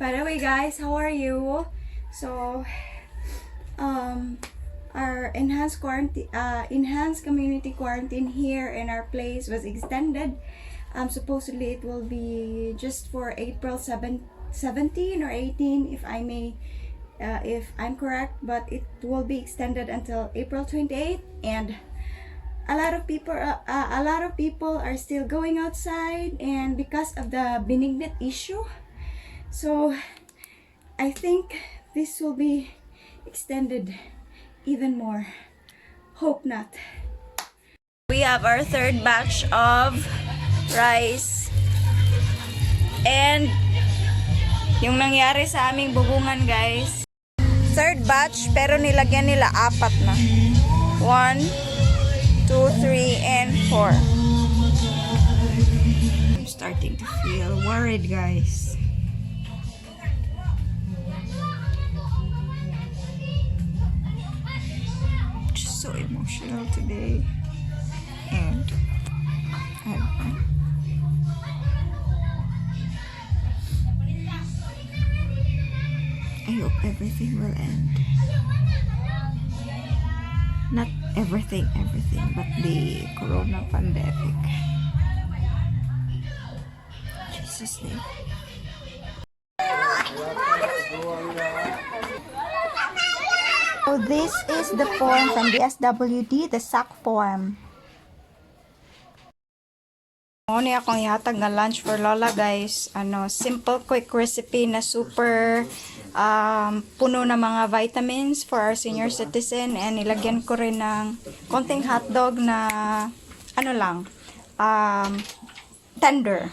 By the way, guys, how are you? So, our enhanced community quarantine here in our place was extended. Supposedly it will be just for April 17 or 18, if I'm correct, but it will be extended until April 28th, and a lot of people are still going outside, and because of the benignite issue. So I think this will be extended even more. Hope not. We have our third batch of rice, and yung nangyari sa aming bubungan, guys, third batch pero nilagyan nila 4 na. 1, 2, 3, and 4. I'm starting to feel worried, guys. Just so emotional today, and I hope everything will end. Not everything, but the corona pandemic. Jesus' name. So this is the form from DSWD, the SAC form. Muna akong ihatag na lunch for Lola, guys. Simple, quick recipe na super puno na mga vitamins for our senior citizen, and nilagyan ko rin ng konting hotdog na tender.